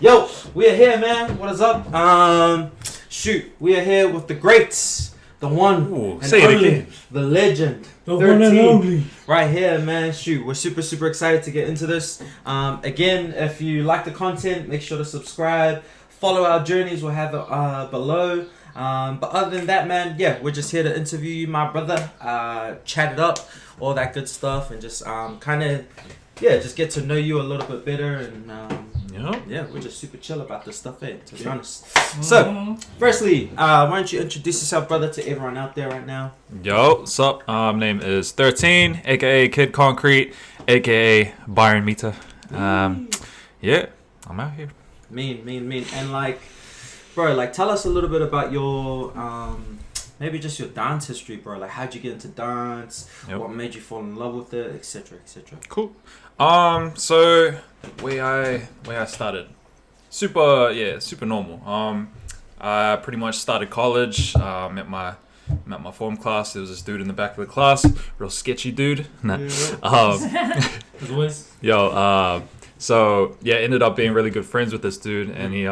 Yo, we are here, man. What is up? We are here with the greats, the one and say only, it again. the legend, The one and only. right here, man. We're super excited to get into this. Again, if you like the content, make sure to subscribe, follow our journeys. We'll have it below. But other than that, man, yeah, we're just here to interview you, my brother, chat it up, all that good stuff, and just just get to know you a little bit better. And yeah, we're just super chill about this stuff, to be honest. So, firstly, why don't you introduce yourself, brother, to everyone out there right now? Yo, what's up? Name is 13, aka KIDD KONRETE, aka Byron Meter. Yeah, I'm out here. Mean. And bro, tell us a little bit about your maybe just your dance history, bro. How'd you get into dance? Yep. What made you fall in love with it, etc. Cool. So way I started, super normal. I pretty much started college. Met my form class. There was this dude in the back of the class, real sketchy dude. Ended up being really good friends with this dude, and he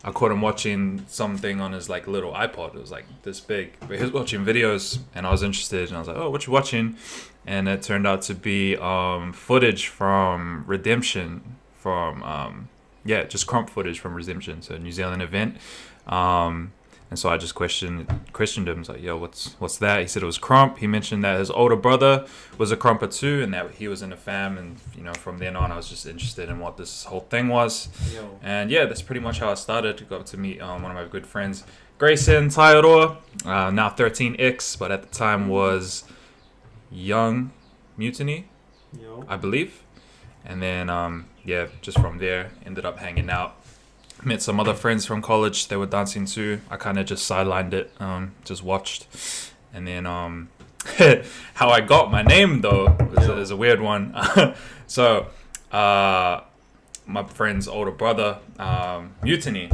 I caught him watching something on his little iPod. It was this big, but he was watching videos, and I was interested, and I was like, "Oh, what you watching?" And it turned out to be footage from Redemption, just crump footage from Redemption, so a New Zealand event. And so I just questioned him. I was like, "Yo, what's that?" He said it was crump. He mentioned that his older brother was a crumper too, and that he was in the fam. And from then on, I was just interested in what this whole thing was. Yo. And yeah, that's pretty much how I started. Got to meet one of my good friends, Grayson Taiaroa, now 13X, but at the time was Young Mutiny, Yo. I believe. And then just from there, ended up hanging out. Met some other friends from college. They were dancing too. I kind of just sidelined it, just watched. And then how I got my name though is a weird one. So my friend's older brother, Mutiny.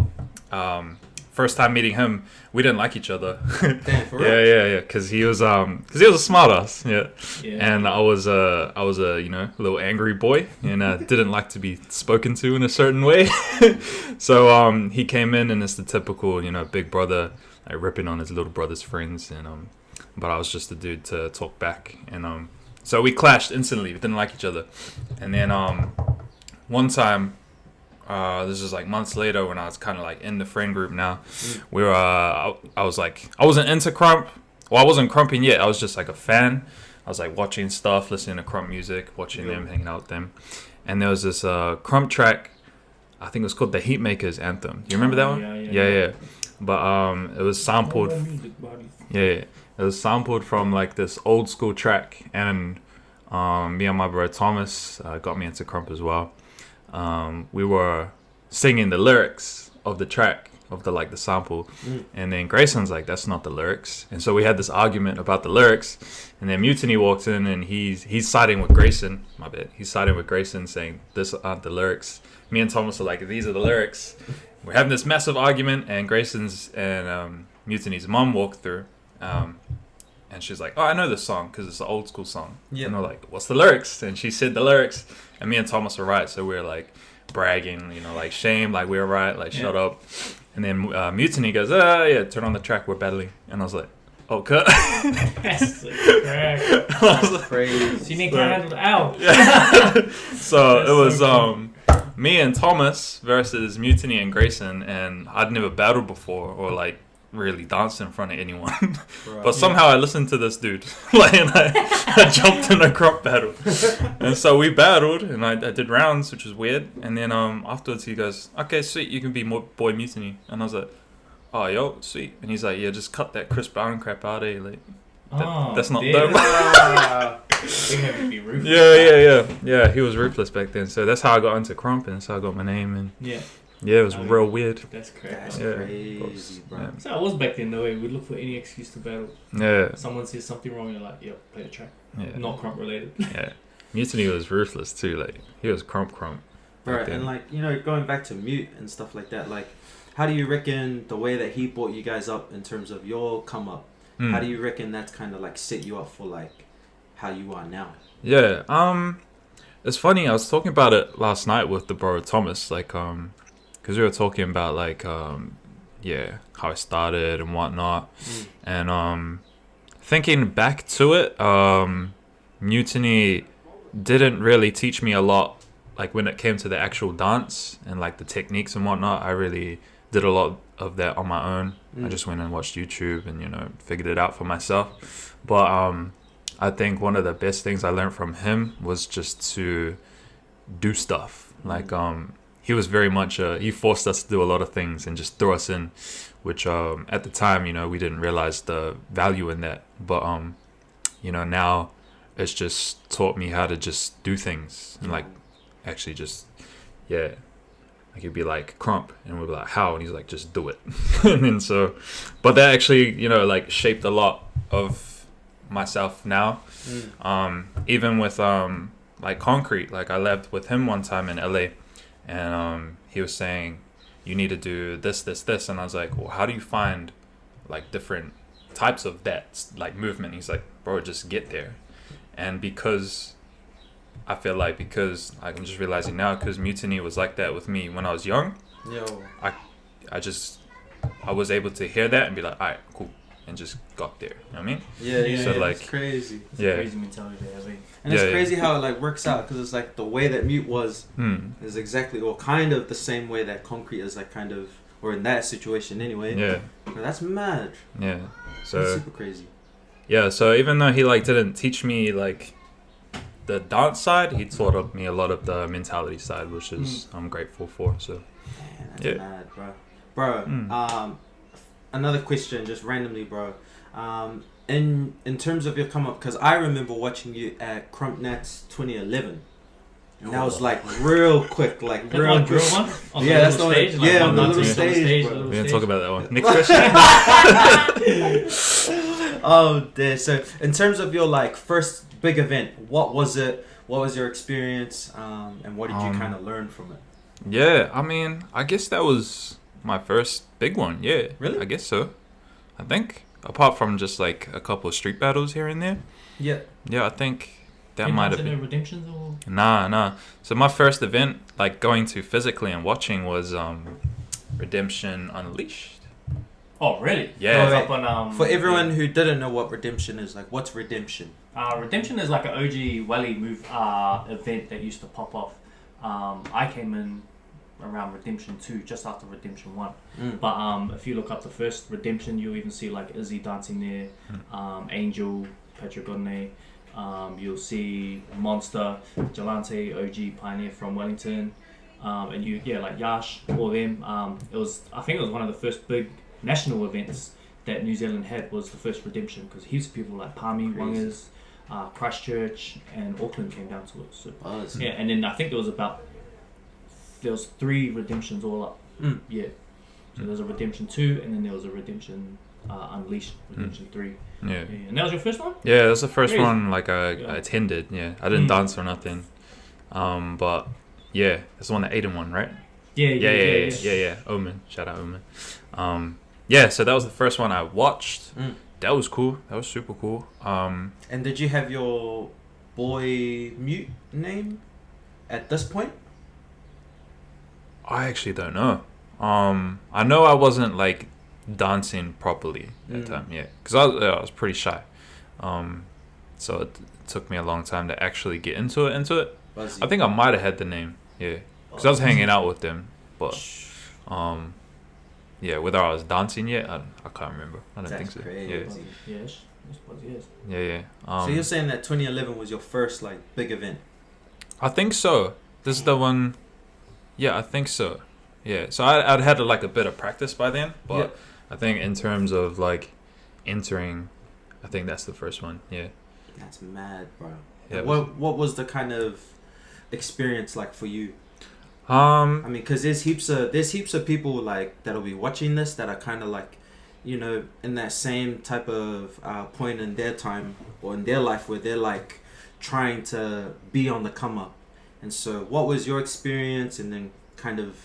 First time meeting him, we didn't like each other. Damn, for real? Yeah. Because he was a smart ass. Yeah. And I was a little angry boy, and didn't like to be spoken to in a certain way. So he came in, and it's the typical big brother ripping on his little brother's friends, and but I was just the dude to talk back, and so we clashed instantly. We didn't like each other, and then one time. This is months later when I was kind of in the friend group now. We were, I wasn't into crump. Well, I wasn't crumping yet. I was just a fan. I was watching stuff, listening to crump music, watching them, hanging out with them. And there was this crump track. I think it was called the Heatmakers Anthem. Do you remember that one? Yeah. But it was sampled. It was sampled from this old school track, and me and my brother Thomas got me into crump as well. We were singing the lyrics of the track of the sample, and then Grayson's that's not the lyrics, and so we had this argument about the lyrics, and then Mutiny walks in, and he's siding with Grayson. My bad. He's siding with Grayson, saying this aren't the lyrics. Me and Thomas are these are the lyrics. We're having this massive argument, and Grayson's and Mutiny's mom walked through, and she's like, "Oh, I know this song because it's an old school song." Yeah. And we're "What's the lyrics?" And she said the lyrics, and me and Thomas were right, so we were bragging, shame, we were right, shut up. And then Mutiny goes, turn on the track, we're battling. And I was like, "Oh, cut." That's correct. Crazy. So you need to handle it out. So it was me and Thomas versus Mutiny and Grayson, and I'd never battled before or really danced in front of anyone. But somehow I listened to this dude and I jumped in a crop battle, and so we battled, and I did rounds, which was weird. And then afterwards he goes, "Okay, sweet, you can be boy Mutiny." And I was like, "Oh, yo, sweet." And he's like, "Yeah, just cut that Chris Brown crap out of you, that's not dope." Yeah, he was ruthless back then. So that's how I got into crump, and that's how I got my name. And it was real weird. That's correct. That's crazy, bro. Yeah. So I was back then, though. We'd look for any excuse to battle. Yeah. Someone says something wrong, you're like, "Yep, play the track." Yeah. Not crump related. Yeah. Mutiny was ruthless too. He was crump. Bro, and going back to Mute and stuff like that, how do you reckon the way that he brought you guys up in terms of your come up, how do you reckon that's kind of set you up for how you are now? Yeah. It's funny. I was talking about it last night with the bro Thomas, like, because we were talking about like, yeah, how I started and whatnot, and thinking back to it, Mutiny didn't really teach me a lot. Like when it came to the actual dance and like the techniques and whatnot, I really did a lot of that on my own. I just went and watched YouTube and, you know, figured it out for myself. But I think one of the best things I learned from him was just to do stuff. Like he was very much he forced us to do a lot of things and just throw us in, which at the time, you know, we didn't realize the value in that. But you know, now it's just taught me how to just do things and like actually just, yeah. Like he'd be like, crump, and we'd be like, how? And he's like, just do it. And then so, but that actually, you know, like shaped a lot of myself now. Even with like Konkrete, like I lived with him one time in LA, and he was saying, you need to do this, and I was like, well, how do you find like different types of that like movement? He's like, bro, just get there. And because I feel like, because I'm just realizing now, because Mutiny was like that with me when I was young. I was able to hear that and be like, all right, cool, and just got there. You know what I mean? Yeah. So like, it's crazy. It's a crazy mentality to have. And it's crazy how it like works out, because it's like the way that Mute was is exactly, or kind of the same way that Konkrete is, like kind of, or in that situation anyway. Yeah. But that's mad. Yeah. So That's super crazy. Yeah. So even though he like didn't teach me like the dance side, he taught me a lot of the mentality side, which is I'm grateful for. So man, that's mad, bro. Another question, just randomly, bro. In terms of your come up, because I remember watching you at Crumpnats 2011. And that was like real quick, like That real one quick. drill one? On Yeah, the that's the little one. stage? Yeah, Like on the one, little two, stage, bro. we didn't talk about that one. Next question. Oh, dear. So, in terms of your like first big event, what was it? What was your experience? And what did you kind of learn from it? Yeah, I mean, I guess that was my first big one. Yeah, Really? I guess so. I think apart from just like a couple of street battles here and there. Yeah. Yeah, I think that Any might ones have in been. the Redemptions or? Nah. So my first event, like going to physically and watching, was Redemption Unleashed. Oh, really? Yeah. It was up on, For everyone who didn't know what redemption is, like, what's redemption? Redemption is like an OG Wally move event that used to pop off. I came in around Redemption 2, just after Redemption 1. But if you look up the first Redemption, you'll even see like Izzy dancing there, Angel, Patrick Godney. You'll see Monster, Jalante, OG Pioneer from Wellington, and like Yash, all them. I think it was one of the first big national events that New Zealand had, was the first Redemption, because heaps of people like Palmy, Wangers, Christchurch, and Auckland came down to it. So yeah, and then I think there was 3 Redemptions all up. Yeah. So there's a Redemption 2, and then there was a Redemption Unleashed, Redemption 3. Yeah. And that was your first one? Yeah, that's the first Crazy. one like I attended. Yeah, I didn't dance or nothing. But yeah, that's the one that Aiden won, right? Yeah. Omen, shout out Omen. Yeah, so that was the first one I watched. That was cool. That was super cool. And did you have your boy Mute name at this point? I actually don't know. I know I wasn't like dancing properly at the time, because I was pretty shy. So it took me a long time to actually get into it. Buzzy. I think I might have had the name, because I was hanging out with them, but whether I was dancing yet, I can't remember. I don't think so. Crazy. Yes. Yeah. So you're saying that 2011 was your first like big event? I think so. This is the one. Yeah, I think so. Yeah, so I'd had like a bit of practice by then, but I think in terms of like entering, I think that's the first one. Yeah. That's mad, bro. Yeah. What was the kind of experience like for you? I mean, because there's heaps of people like that'll be watching this that are kind of like, you know, in that same type of point in their time or in their life where they're like trying to be on the come up. And so, what was your experience? And then kind of,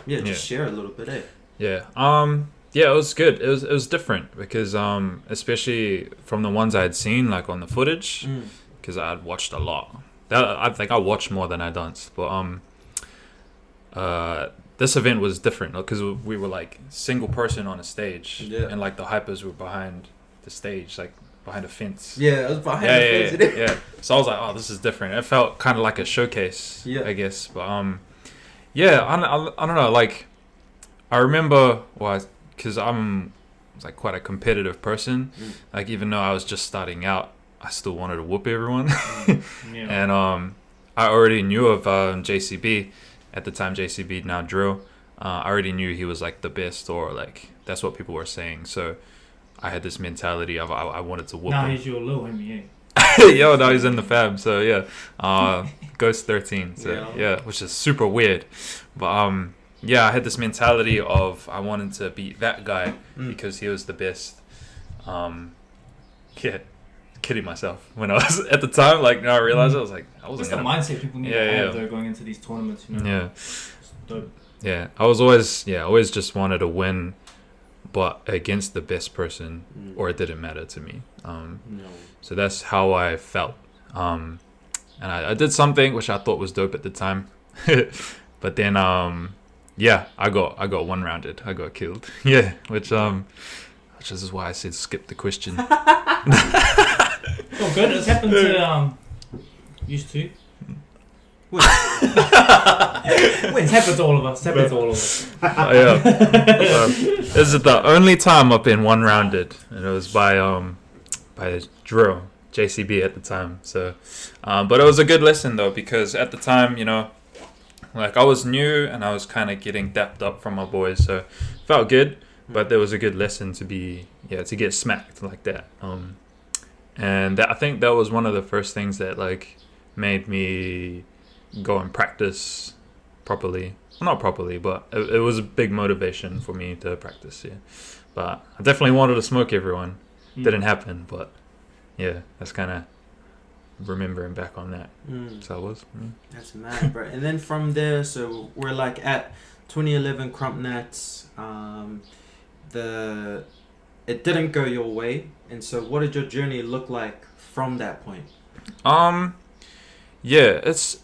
just share a little bit, eh? Yeah. Yeah, it was good. It was different because especially from the ones I had seen like on the footage, because I had watched a lot. I think I watched more than I danced. But this event was different because we were like single person on a stage, and like the hypers were behind the stage, like behind a fence. Yeah, it was behind the fence. Yeah. So I was like, oh, this is different. It felt kind of like a showcase, I guess. But I don't know. Like, I remember, because I'm like quite a competitive person. Like, even though I was just starting out, I still wanted to whoop everyone. And I already knew of JCB at the time. JCB, now Drill. I already knew he was like the best, or like that's what people were saying. So I had this mentality of I wanted to whoop him. Now he's your little homie, yeah. Yo, now he's in the fam. So yeah, Ghost 13. So yeah, which is super weird. But I had this mentality of I wanted to beat that guy because he was the best. Kidding myself when I was at the time. Like now I realized I was like I wasn't. That's the mindset people need to have though, going into these tournaments. You know? Yeah. It's dope. Yeah, I was always just wanted to win, but against the best person, or it didn't matter to me. So that's how I felt. And I did something which I thought was dope at the time, but then I got one rounded. I got killed. Yeah, which is why I said skip the question. Oh, good. It's happened to used to. It's happened to all of us. This is the only time I've been one rounded, and it was by Drill, JCB at the time. So, but it was a good lesson though, because at the time, you know, like I was new and I was kind of getting dapped up from my boys, so it felt good. But there was a good lesson to get smacked like that. And I think that was one of the first things that like made me go and practice properly. Well, not properly, but it was a big motivation for me to practice. Yeah, but I definitely wanted to smoke everyone. Didn't happen, but yeah, that's kind of remembering back on that. So I was. That's mad, bro. And then from there, so we're like at 2011 Krump Nats. It didn't go your way, and so what did your journey look like from that point? Yeah, it's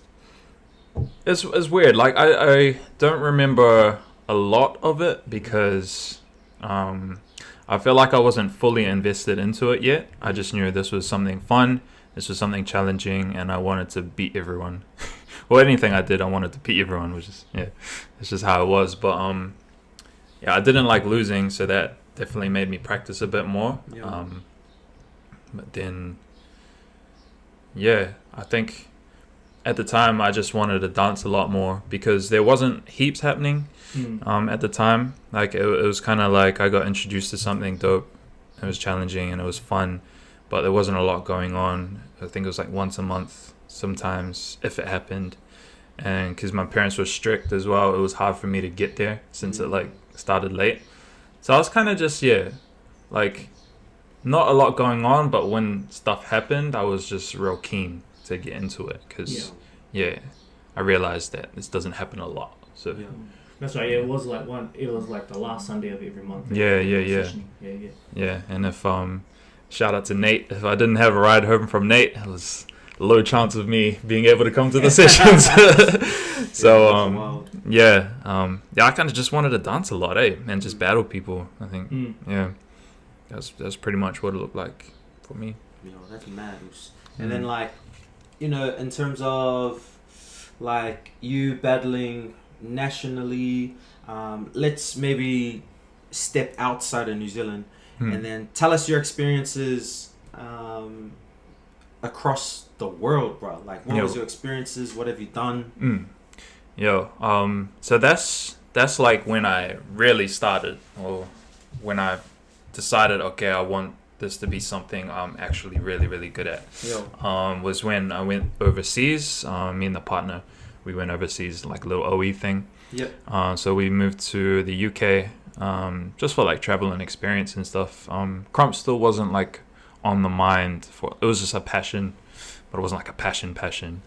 weird. Like I don't remember a lot of it because I feel like I wasn't fully invested into it yet. I just knew this was something fun, this was something challenging, and I wanted to beat everyone. Well, anything I did, I wanted to beat everyone, which is it's just how it was. But I didn't like losing, so that definitely made me practice a bit more. But then I think at the time I just wanted to dance a lot more because there wasn't heaps happening at the time. Like it was kind of like I got introduced to something dope. It was challenging and it was fun, but there wasn't a lot going on. I think it was like once a month sometimes if it happened, and because my parents were strict as well, it was hard for me to get there since it like started late. So I was kind of just like not a lot going on, but when stuff happened I was just real keen to get into it because I realized that this doesn't happen a lot. So that's right. It was like the last Sunday of every month. Yeah. And if shout out to Nate, if I didn't have a ride home from Nate, it was a low chance of me being able to come to the sessions. So I kind of just wanted to dance a lot, and just battle people. I think that's pretty much what it looked like for me. That's mad. And then like, you know, in terms of like you battling nationally, let's maybe step outside of New Zealand and then tell us your experiences across the world, bro. Like what was your experiences? What have you done? So that's like when I really started, or when I decided, okay, I want this to be something I'm actually really, really good at. Was when I went overseas. Me and the partner, we went overseas, like a little OE thing. So we moved to the UK just for like travel and experience and stuff. Krump still wasn't like on the mind it was just a passion, but it wasn't like a passion.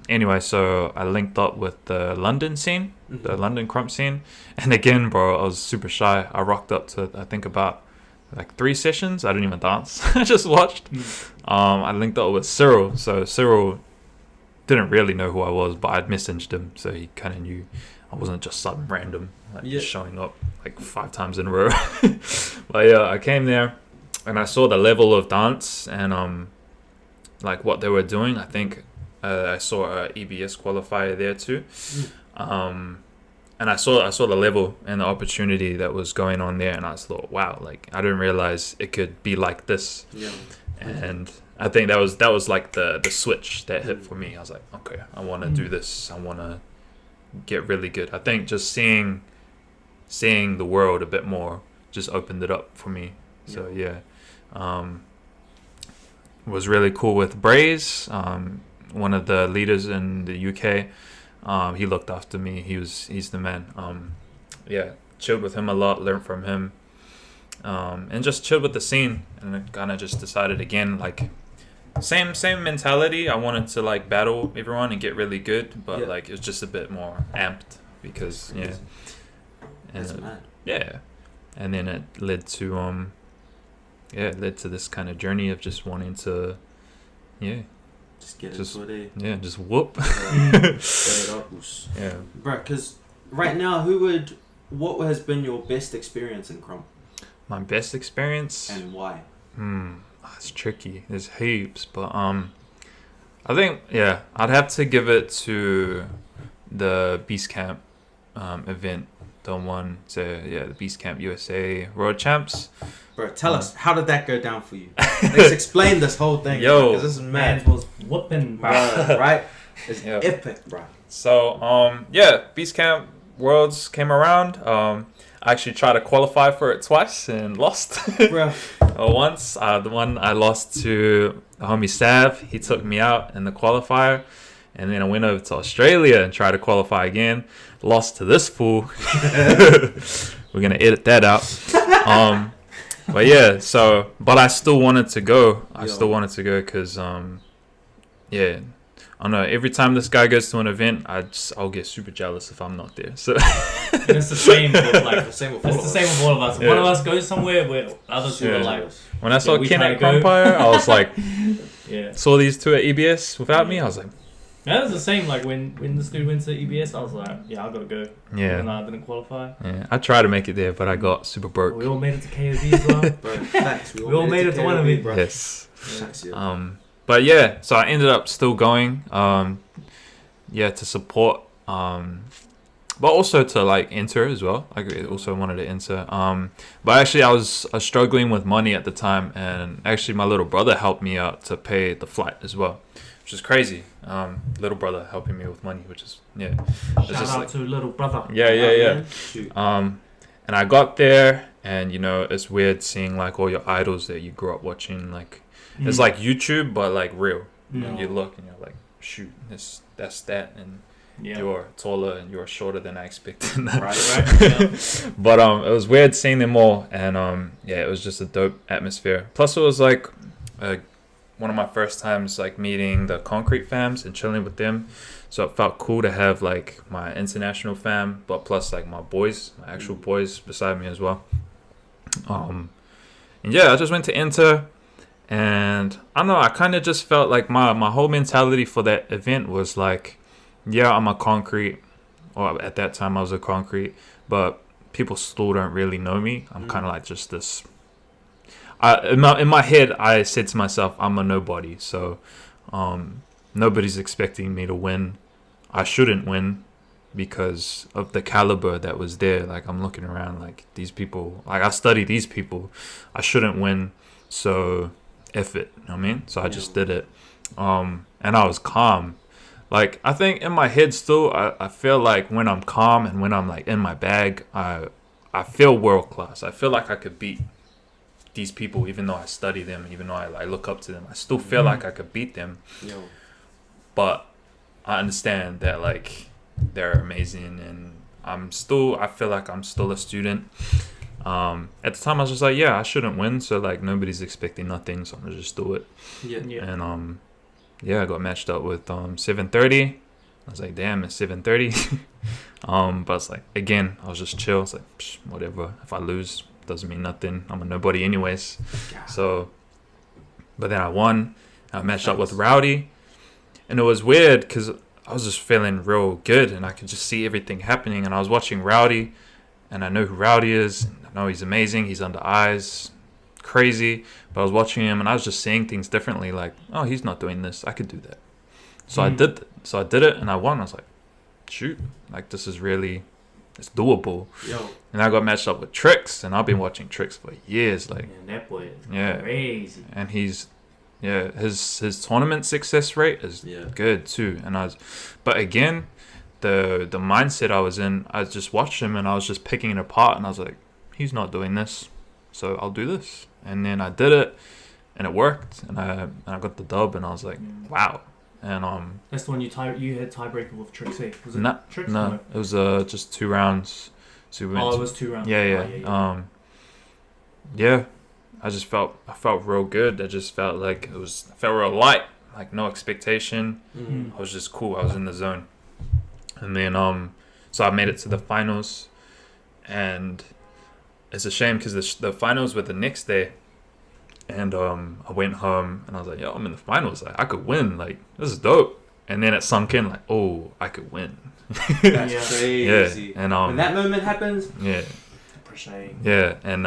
Anyway, so I linked up with the London scene, the London Krump scene, and again, bro, I was super shy. I rocked up to I think about like 3 sessions. I didn't even dance. I just watched. I linked up with Cyril. So Cyril didn't really know who I was, but I'd messaged him, so he kind of knew I wasn't just some random, like just showing up like 5 times in a row. But yeah, I came there and I saw the level of dance and like what they were doing. I think I saw a EBS qualifier there too. And I saw the level and the opportunity that was going on there, and I thought, wow, like I didn't realize it could be like this. Yeah. And I think that was like the switch that hit for me. I was like, okay, I want to do this. I want to get really good. I think just seeing the world a bit more just opened it up for me. So yeah, was really cool with Braze, one of the leaders in the UK. He looked after me. He's the man. Yeah, chilled with him a lot, learned from him, and just chilled with the scene. And I kind of just decided again, like same mentality. I wanted to like battle everyone and get really good, but like it was just a bit more amped because and then it led to this kind of journey of just wanting to just get into it. Just whoop. Yeah, bro. Because right now, what has been your best experience in Chrome? My best experience and why? It's tricky. There's heaps, but I think I'd have to give it to the Beast Camp event, the the Beast Camp USA World Champs. Bro, tell us, how did that go down for you? Let's explain this whole thing. Yo, because this is mad. Was whooping, bro. Right? It's epic, bro. So, Beast Camp Worlds came around. I actually tried to qualify for it twice and lost. Bro. Once, the one I lost to the homie Sav, he took me out in the qualifier. And then I went over to Australia and tried to qualify again. Lost to this fool. We're going to edit that out. But yeah, but I still wanted to go. I still wanted to go because, I don't know. Every time this guy goes to an event, I'll get super jealous if I'm not there. So it's the same with all of us. One of us goes somewhere where others who are like. When I saw KIDD KONRETE, I was like, saw these two at EBS without me. I was like, that was the same. Like when this dude went to EBS, I was like, I gotta go. Yeah. And I didn't qualify. Yeah, I tried to make it there, but I got super broke. We all made it to KOV as well. Bro, facts. We all made it to one of it, bro. Yes. But yeah, so I ended up still going, to support, but also to like enter as well. I also wanted to enter. But actually I was struggling with money at the time, and actually my little brother helped me out to pay the flight as well, which is crazy. Little brother helping me with money, which is Shout out to little brother. Yeah. And I got there, and it's weird seeing like all your idols that you grew up watching, like. It's like YouTube, but like real. And you look and you're like, shoot, that's that, and you're taller and you're shorter than I expected. Right. But it was weird seeing them all, and it was just a dope atmosphere. Plus, it was like one of my first times like meeting the Konkrete fams and chilling with them. So it felt cool to have like my international fam, but plus like my actual boys beside me as well. And I just went to enter. And I don't know, I kind of just felt like my whole mentality for that event was like, I'm a Konkrete, or at that time I was a Konkrete, but people still don't really know me. I'm kind of like just this. In my head, I said to myself, I'm a nobody. So nobody's expecting me to win. I shouldn't win because of the caliber that was there. Like I'm looking around like these people, like I study these people. I shouldn't win. So F it, you know what I mean? So I just did it. And I was calm. Like, I think in my head still, I feel like when I'm calm and when I'm like in my bag, I feel world class. I feel like I could beat these people, even though I study them, even though I look up to them. I still feel like I could beat them. But I understand that like they're amazing, and I feel like I'm still a student. At the time I was just like, I shouldn't win, so like nobody's expecting nothing, so I'm gonna just do it. And I got matched up with 730. I was like, damn, it's 730. But it's like, again, I was just chill. It's like, whatever, if I lose doesn't mean nothing, I'm a nobody anyways. So but then I won. I matched up with Rowdy, And it was weird because I was just feeling real good, and I could just see everything happening. And I was watching Rowdy, and I know who Rowdy is. And I know he's amazing. He's under eyes, crazy. But I was watching him, and I was just seeing things differently. Like, oh, he's not doing this. I could do that. So I did. So I did it, and I won. I was like, shoot, like this is really, it's doable. Yo. And I got matched up with Trix, and I've been watching Trix for years. Like, Man, that boy is yeah, crazy. and he's, yeah, his tournament success rate is good too. And but again, the mindset I was in, I just watched him and I was just picking it apart, and I was like, he's not doing this, so I'll do this. And then I did it, and it worked, and I got the dub, and I was like, wow. And that's the one you had tiebreaker with Trix. Was it Trix? No, it was just 2 rounds. So we went it was 2 rounds. Yeah. Yeah. I felt real good. I just felt like I felt real light, like no expectation. I was just cool. I was in the zone. And then so I made it to the finals, and it's a shame because the finals were the next day. And I went home and I was like, yo, I'm in the finals. Like, I could win. Like, this is dope. And then it sunk in, like, oh, I could win. That's crazy. Yeah. And when that moment happens, appreciate. Yeah. And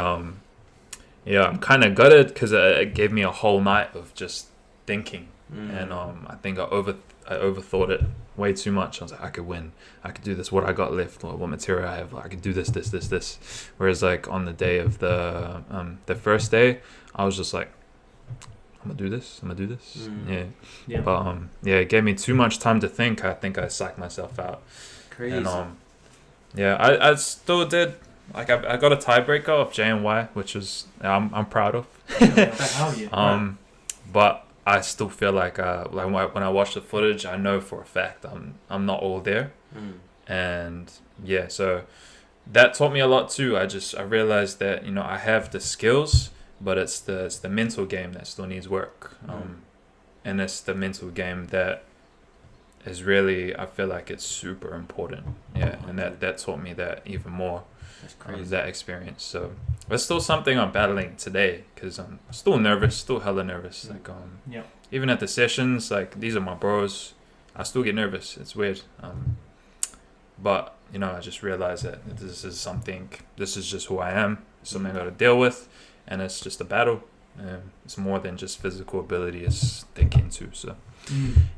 yeah, I'm kind of gutted because it gave me a whole night of just thinking. And I think I overthought it way too much. I was like, I could win. I could do this. What I got left, what material I have, I could do this. Whereas like on the day of the first day, I was just like, I'm gonna do this. Yeah. But it gave me too much time to think. I think I psyched myself out. Crazy. And yeah, I still did. Like I got a tiebreaker of J and Y, which is I'm proud of. Hell yeah. But I still feel like when I watch the footage, I know for a fact I'm not all there. And yeah, so that taught me a lot too. I realized that, you know, I have the skills, but it's the mental game that still needs work. And it's the mental game that is really, I feel like it's super important. Yeah, and that taught me that even more. That's crazy. That experience. So it's still something I'm battling today because I'm still nervous, still hella nervous. Like even at the sessions, like these are my bros, I still get nervous. It's weird. But you know, I just realized that this is just who I am. It's something I got to deal with, and it's just a battle. It's more than just physical ability; it's thinking too. So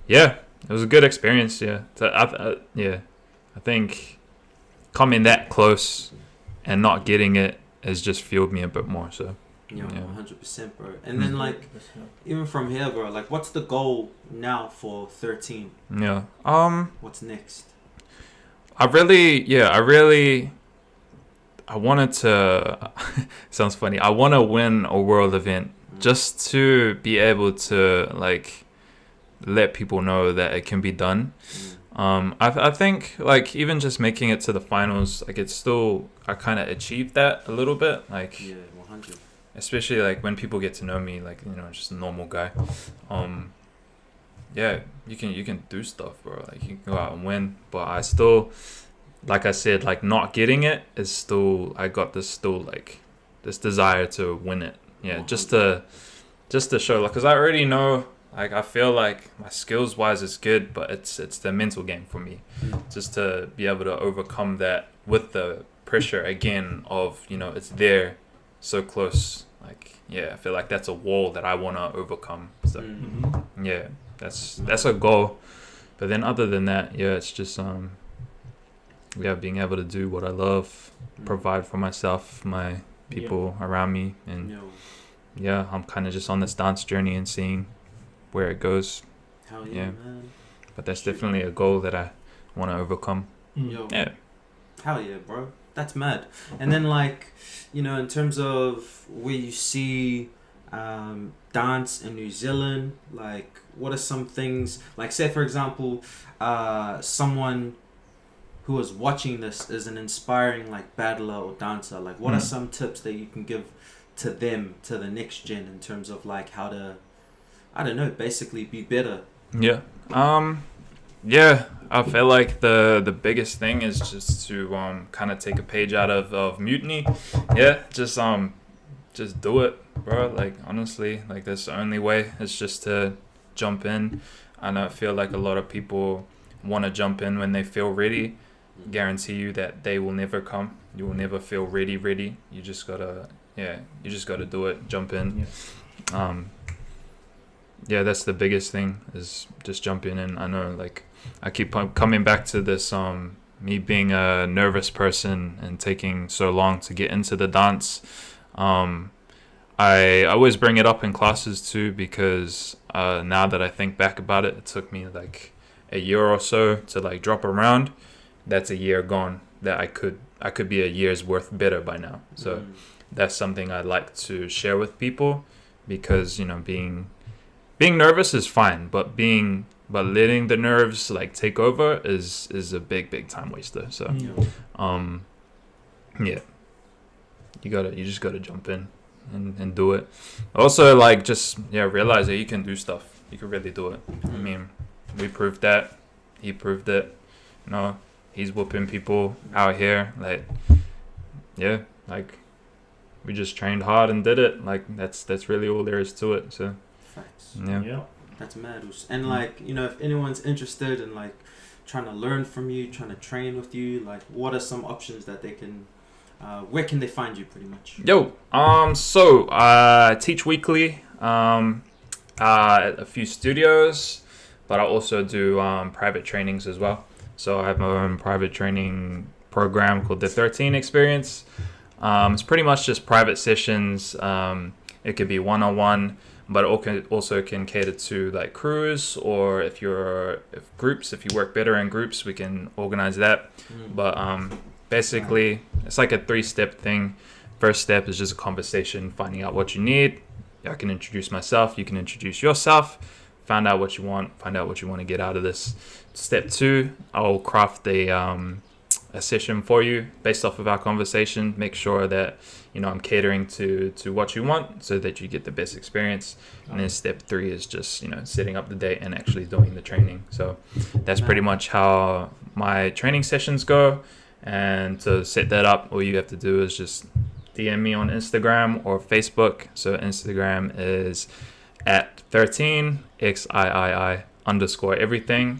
yeah, it was a good experience. Yeah, I think coming that close and not getting it has just fueled me a bit more. So yeah, 100%, bro. And then like even from here, bro, like what's the goal now for 13? Yeah. What's next? I wanted to sounds funny. I want to win a world event just to be able to like let people know that it can be done. I think like even just making it to the finals, like it's still, I kind of achieved that a little bit, like 100. Especially like when people get to know me, like, you know, just a normal guy. Yeah, you can do stuff, bro. Like you can go out and win, but I still, like I said, like not getting it is still, I got this desire to win it. Yeah, 100. just to show, like, because I already know. Like I feel like my skills wise is good, but it's the mental game for me. Just to be able to overcome that with the pressure again of, you know, it's there, so close. Like I feel like that's a wall that I want to overcome. So yeah, that's a goal. But then other than that, it's just being able to do what I love, provide for myself, my people around me, and I'm kind of just on this dance journey and seeing where it goes. Hell yeah, man. But that's definitely a goal that I want to overcome. Yeah. Hell yeah, bro. That's mad. And then like, you know, in terms of where you see dance in New Zealand, like what are some things, like say for example, someone who is watching this is an inspiring like battler or dancer, like what are some tips that you can give to them, to the next gen, in terms of like how to, I don't know, basically be better? Yeah. I feel like the biggest thing is just to kind of take a page out of Mutiny. Yeah, just do it, bro. Like honestly, like that's the only way. It's just to jump in. I know I feel like a lot of people want to jump in when they feel ready. Guarantee you that they will never come. You will never feel ready. You just gotta do it. Jump in. That's the biggest thing, is just jump in. And I know, like, I keep coming back to this, me being a nervous person and taking so long to get into the dance. I always bring it up in classes too, because now that I think back about it, it took me like a year or so to like drop around. That's a year gone that I could be a year's worth better by now. So that's something I'd like to share with people, because, you know, being nervous is fine, but letting the nerves like take over is a big time waster. So you just gotta jump in and do it. Also, like, just realize that you can do stuff. You can really do it. I mean, we proved that. He proved it. You know, he's whooping people out here. Like, like, we just trained hard and did it. Like, that's really all there is to it. So facts. Yeah. That's mad. And like, you know, if anyone's interested in like trying to learn from you, trying to train with you, like, what are some options that they can where can they find you, pretty much? So I teach weekly at a few studios, but I also do private trainings as well. So I have my own private training program called the XIII Experience. It's pretty much just private sessions. It could be one-on-one, but it also can cater to like crews, or if you work better in groups, we can organize that. But basically, it's like a 3-step thing. First step is just a conversation, finding out what you need. I can introduce myself, you can introduce yourself, find out what you want to get out of this. Step 2, I'll craft a session for you based off of our conversation. Make sure that, you know, I'm catering to what you want so that you get the best experience. And then step 3 is just, you know, setting up the date and actually doing the training. So that's pretty much how my training sessions go. And to set that up, all you have to do is just DM me on Instagram or Facebook. So Instagram is at 13 XIII_everything.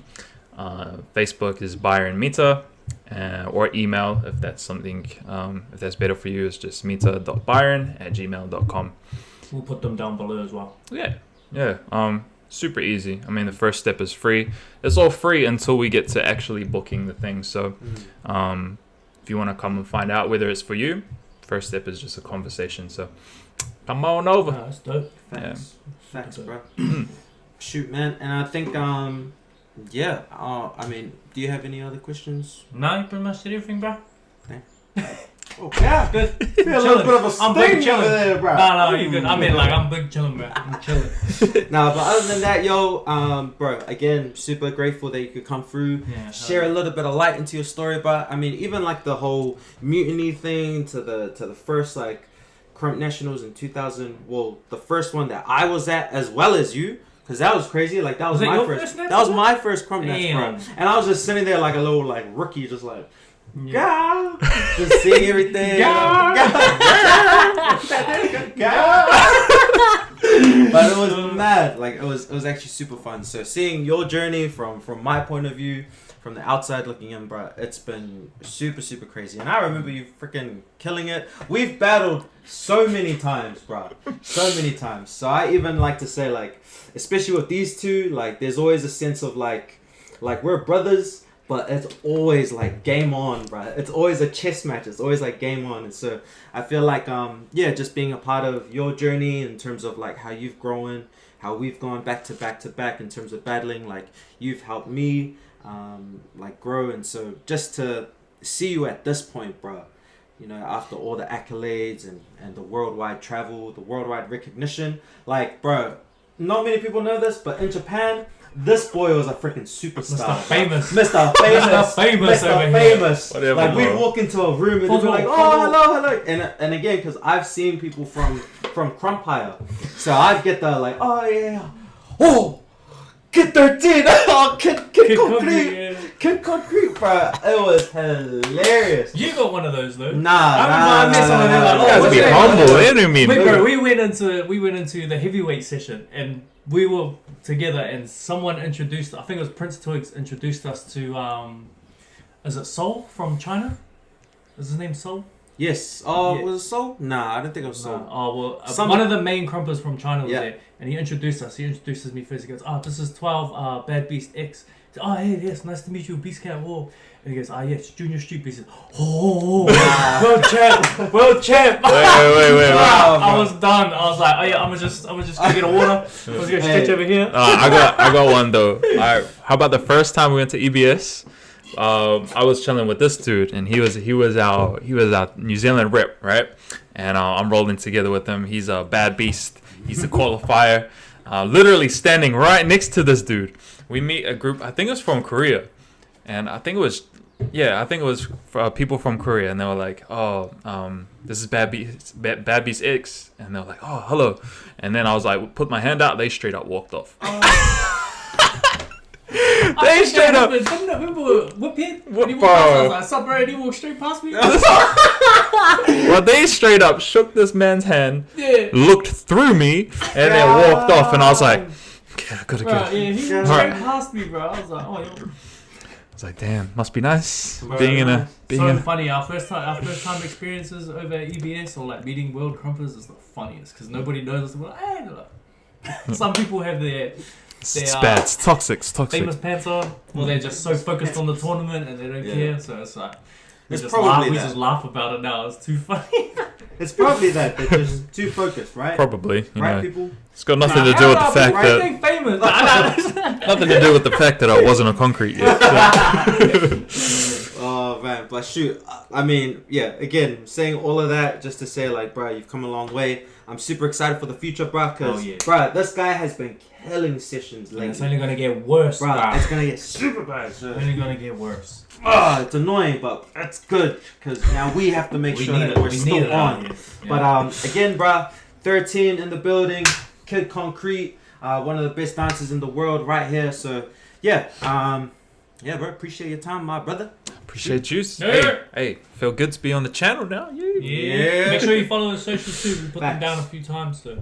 Facebook is Byron Mita, or email if that's something, if that's better for you, is just mita.byron@gmail.com. We'll put them down below as well. Super easy. I mean, the first step is free. It's all free until we get to actually booking the thing. So if you want to come and find out whether it's for you, first step is just a conversation. So come on over. That's dope. Thanks, bro. Shoot, man. And I think I mean, do you have any other questions? No, you pretty much did everything, bro. Oh, yeah, good. Feel a little bit of a sting over there, bro. No, you're good. I mean, like, I'm big chilling, bro. I'm chilling. But other than that, bro, again, super grateful that you could come through, share a little bit of light into your story. But I mean, even like the whole mutiny thing to the first like Krump Nationals in 2000. Well, the first one that I was at, as well as you. Cause that was crazy. Like that was my first. That was my first Krump National, and I was just sitting there like a little like rookie, just like. Yeah. Just seeing everything. But it was mad. Like it was actually super fun. So seeing your journey from my point of view, from the outside looking in, bro, it's been super crazy. And I remember you freaking killing it. We've battled so many times, bro. So many times. So I even like to say, like, especially with these two, like there's always a sense of like we're brothers. But it's always like game on, bro. It's always a chess match. It's always like game on. And so I feel like, just being a part of your journey in terms of like how you've grown, how we've gone back to back in terms of battling. Like you've helped me, like grow. And so just to see you at this point, bro, you know, after all the accolades and the worldwide travel, the worldwide recognition, like, bro, not many people know this, but in Japan, this boy was a freaking superstar. Mr. Famous. Whatever, like we'd walk into a room and they'd be like, "Oh, hello." And again, because I've seen people from Crumpire, so I'd get the like, "Oh yeah, oh, KIDD 13, oh KIDD Konkrete, bro." It was hilarious. You got one of those though. I met someone You guys be humble, enemy. Wait, bro, we went into the heavyweight session and we were together and someone introduced, I think it was Prince Twigs introduced us to, is it Seoul from China? Is his name Seoul? Yes. Was it Seoul? Nah, I don't think it was Seoul. One of the main crumpers from China was there, and he introduced us. He introduces me first. He goes, this is 12 Bad Beast X. Hey, yes, nice to meet you, Beast Cat War. And he goes, yes, Junior Street Beast. He says, world champ. Wait. I was done. I was like, I'm gonna just go get a water. I was gonna stretch over here. I got one though. Alright, how about the first time we went to EBS? I was chilling with this dude, and he was our New Zealand rep, right? And I'm rolling together with him. He's a bad beast. He's a qualifier. Literally standing right next to this dude. We meet a group. I think it was from Korea, and I think it was people from Korea, and they were like, this is Bad Beast X, and they were like, hello, and then I was like, put my hand out. They straight up walked off. They straight up. Remember Whiphead? When he walked past, I was like, "Sup, bro?" And he walked straight past me. Well, they straight up shook this man's hand, looked through me, and then walked off. And I was like, "Okay, I gotta go." Yeah, he walked straight past me, bro. I was like, yo. It's like, damn, must be nice Bro, being in a. Funny. Our first time experiences over at EBS or like meeting world crumpers is the funniest because nobody knows us. Like, hey, look. Some people have their. It's bad. It's toxic. Famous pants on. Well, they're just so focused on the tournament and they don't care. So it's like we just laugh about it now. It's too funny. It's probably that they're just too focused, right? Probably, you know. People. It's got nothing to do with the fact that famous. nothing to do with the fact that I wasn't on Konkrete yet. Oh man, but shoot, I mean, yeah. Again, saying all of that just to say, like, bro, you've come a long way. I'm super excited for the future, bro. Because, bro, this guy has been killing sessions lately. It's only gonna get worse, bro. It's gonna get super bad. It's only gonna get worse. It's annoying, but that's good because now we have to make sure that we're still on. Yeah. But again, bro, 13 in the building. KIDD Konkrete, one of the best dancers in the world, right here. So yeah, bro, appreciate your time, my brother. Appreciate you. Hey, feel good to be on the channel now. Yeah. Make sure you follow the socials too. We put them down a few times. So.